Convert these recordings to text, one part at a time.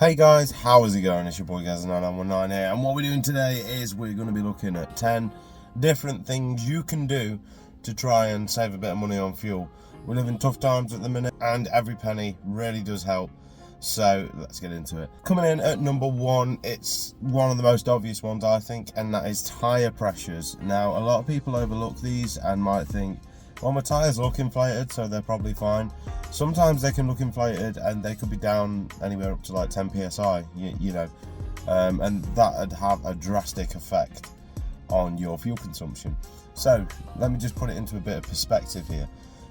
Hey guys, how is it going? It's your boy Gaz9919 here, and what we're doing today is we're going to be looking at 10 different things you can do to try and save a bit of money on fuel. We live in tough times at the minute, and every penny really does help. So let's get into it. Coming in at number one, it's one of the most obvious ones I think, and that is tyre pressures. Now, a lot of people overlook these and might think, well, my tyres look inflated, so they're probably fine. Sometimes they can look inflated and they could be down anywhere up to like 10 psi, and that would have a drastic effect on your fuel consumption. So let me just put it into a bit of perspective here.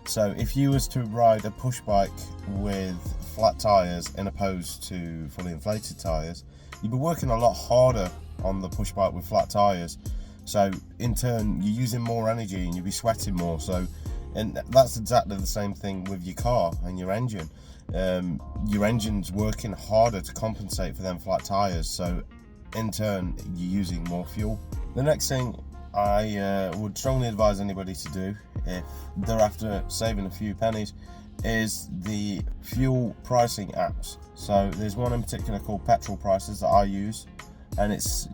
So if you was to ride a push bike with flat tyres in opposed to fully inflated tyres, you'd be working a lot harder on the push bike with flat tyres. So in turn, you're using more energy and you'll be sweating more. And that's exactly the same thing with your car and your engine. Your engine's working harder to compensate for them flat tyres. So in turn, you're using more fuel. The next thing I would strongly advise anybody to do if they're after saving a few pennies is the fuel pricing apps. So there's one in particular called Petrol Prices that I use, and it's,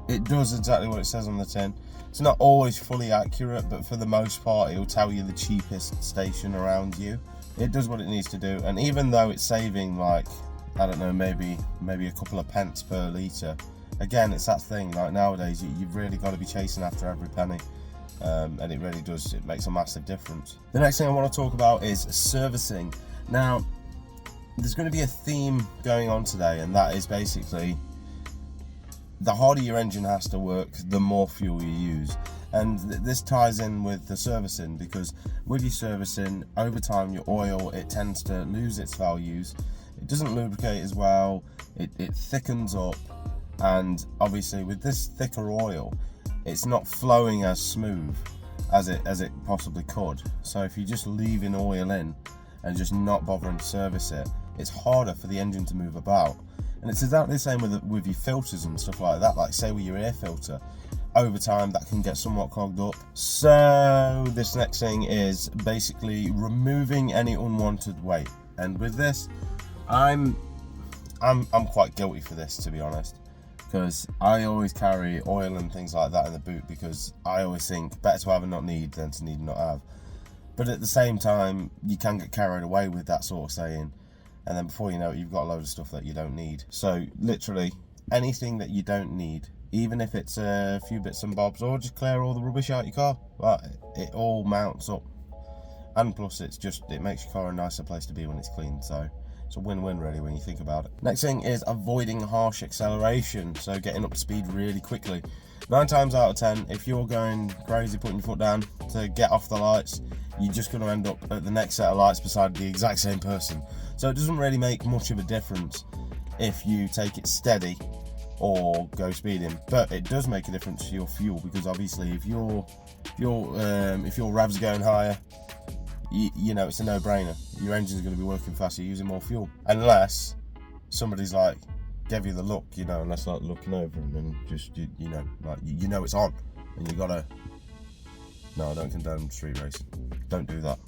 it does exactly what it says on the tin. It's not always fully accurate, but for the most part, it'll tell you the cheapest station around you. It does what it needs to do, and even though it's saving like, I don't know, maybe a couple of pence per litre, again, it's that thing, like nowadays, you've really got to be chasing after every penny, and it really does, it makes a massive difference. The next thing I want to talk about is servicing. Now, there's going to be a theme going on today, and that is basically, the harder your engine has to work, the more fuel you use. And this ties in with the servicing, because with your servicing, over time your oil, it tends to lose its values. It doesn't lubricate as well, it thickens up, and obviously with this thicker oil, it's not flowing as smooth as it possibly could. So if you're just leaving oil in and just not bothering to service it, it's harder for the engine to move about. And it's exactly the same with your filters and stuff like that. Like say with your air filter, over time that can get somewhat clogged up. So this next thing is basically removing any unwanted weight. And with this, I'm quite guilty for this, to be honest, because I always carry oil and things like that in the boot, because I always think better to have and not need than to need and not have. But at the same time, you can get carried away with that sort of saying, and then before you know it, you've got a load of stuff that you don't need. So literally anything that you don't need, even if it's a few bits and bobs, or just clear all the rubbish out your car, well, it all mounts up. And plus it makes your car a nicer place to be when it's clean. So it's a win-win really when you think about it. Next thing is avoiding harsh acceleration, so getting up to speed really quickly. 9 times out of 10, if you're going crazy putting your foot down to get off the lights, you're just going to end up at the next set of lights beside the exact same person. So it doesn't really make much of a difference if you take it steady or go speeding, but it does make a difference to your fuel, because obviously if your revs are going higher, you know, it's a no-brainer. Your engine's going to be working faster, using more fuel, unless somebody's like gave you the look, unless like looking over and then just you know it's on, and you gotta. No, I don't condone street racing. Don't do that.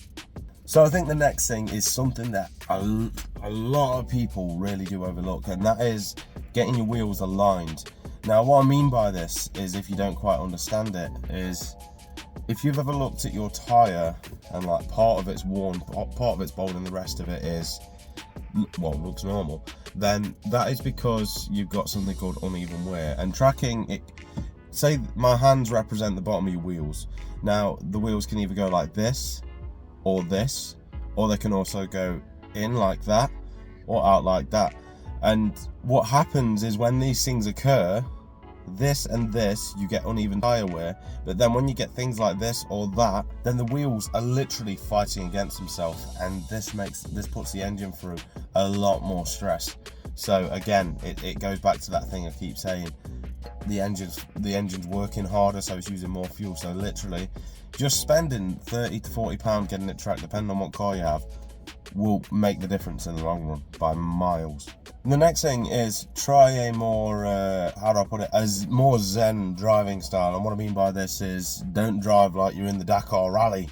So I think the next thing is something that a lot of people really do overlook, and that is getting your wheels aligned. Now, what I mean by this is, if you don't quite understand it, is if you've ever looked at your tyre and like part of it's worn, part of it's bald, and the rest of it is, well, looks normal, then that is because you've got something called uneven wear. And tracking it, say my hands represent the bottom of your wheels. Now the wheels can either go like this, or they can also go in like that or out like that. And what happens is, when these things occur, this and this, you get uneven tyre wear. But then when you get things like this or that, then the wheels are literally fighting against themselves, and this puts the engine through a lot more stress. So again, it goes back to that thing I keep saying, the engine's working harder, so it's using more fuel. So literally just spending 30 to 40 pounds getting it tracked, depending on what car you have, will make the difference in the long run by miles. And the next thing is try a more, a more Zen driving style. And what I mean by this is, don't drive like you're in the Dakar rally.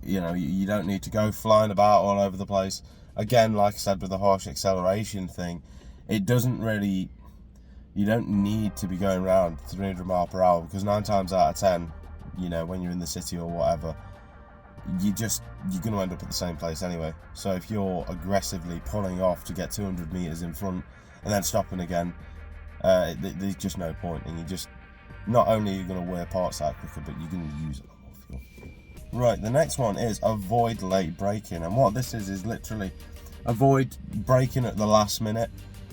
You don't need to go flying about all over the place. again, like I said with the harsh acceleration thing, it doesn't really, you don't need to be going around 300 mile per hour, because 9 times out of 10, you know, when you're in the city or whatever, you're going to end up at the same place anyway. So if you're aggressively pulling off to get 200 meters in front and then stopping again, there's just no point, and you just, not only are you going to wear parts out quicker, but you're going to use a lot more fuel. Right, the next one is avoid late braking, and what this is literally avoid braking at the last minute,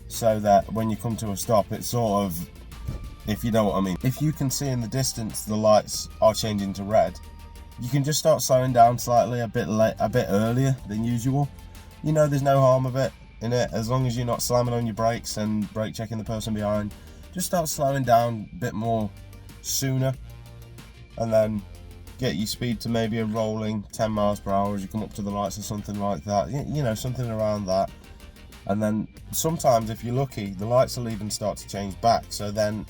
so that when you come to a stop, it's sort of, if you know what I mean, if you can see in the distance the lights are changing to red, you can just start slowing down slightly a bit earlier than usual. You know, there's no harm of it in it, as long as you're not slamming on your brakes and brake checking the person behind. Just start slowing down a bit more sooner, and then get your speed to maybe a rolling 10 miles per hour as you come up to the lights or something like that. You know, something around that. And then sometimes, if you're lucky, the lights will even start to change back, so then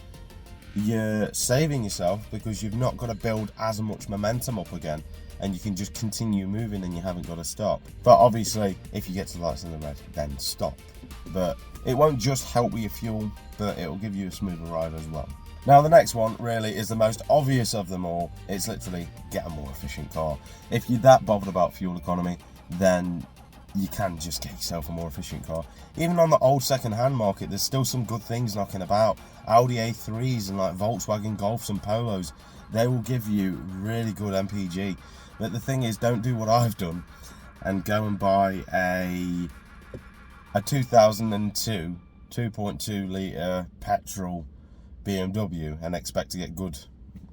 you're saving yourself, because you've not got to build as much momentum up again, and you can just continue moving and you haven't got to stop. But obviously, if you get to the lights in the red, then stop. But it won't just help with your fuel, but it will give you a smoother ride as well. Now the next one really is the most obvious of them all. It's literally get a more efficient car. If you're that bothered about fuel economy, then you can just get yourself a more efficient car. Even on the old second-hand market, there's still some good things knocking about. Audi A3s and like Volkswagen Golfs and Polos, they will give you really good MPG. But the thing is, don't do what I've done and go and buy a 2002 2.2 litre petrol BMW and expect to get good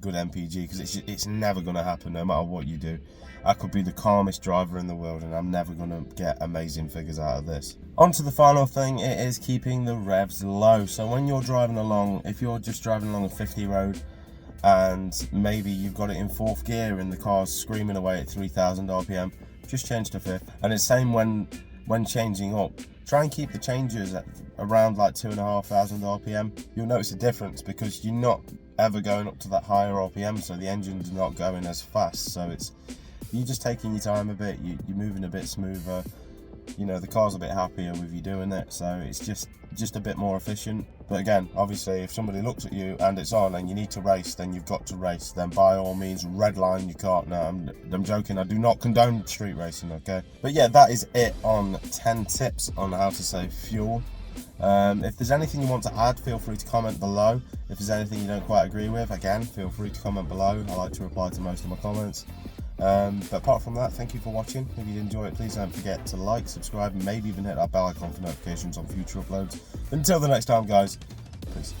MPG, because it's never going to happen no matter what you do. I could be the calmest driver in the world and I'm never going to get amazing figures out of this. On to the final thing, it is keeping the revs low. So when you're driving along, if you're just driving along a 50 road and maybe you've got it in 4th gear and the car's screaming away at 3000 RPM, just change to 5th. And it's same when changing up. Try and keep the changes at around like 2500 RPM. You'll notice a difference, because you're not ever going up to that higher RPM, so the engine's not going as fast. So you're just taking your time a bit, you're moving a bit smoother, you know, the car's a bit happier with you doing it, so it's just a bit more efficient. But again, obviously, if somebody looks at you and it's on and you need to race, then you've got to race. Then by all means, redline your car. No, I'm joking, I do not condone street racing, okay? But yeah, that is it on 10 tips on how to save fuel. If there's anything you want to add, feel free to comment below. If there's anything you don't quite agree with, again, feel free to comment below. I like to reply to most of my comments. But apart from that, thank you for watching. If you did enjoy it, please don't forget to like, subscribe, and maybe even hit that bell icon for notifications on future uploads. Until the next time, guys,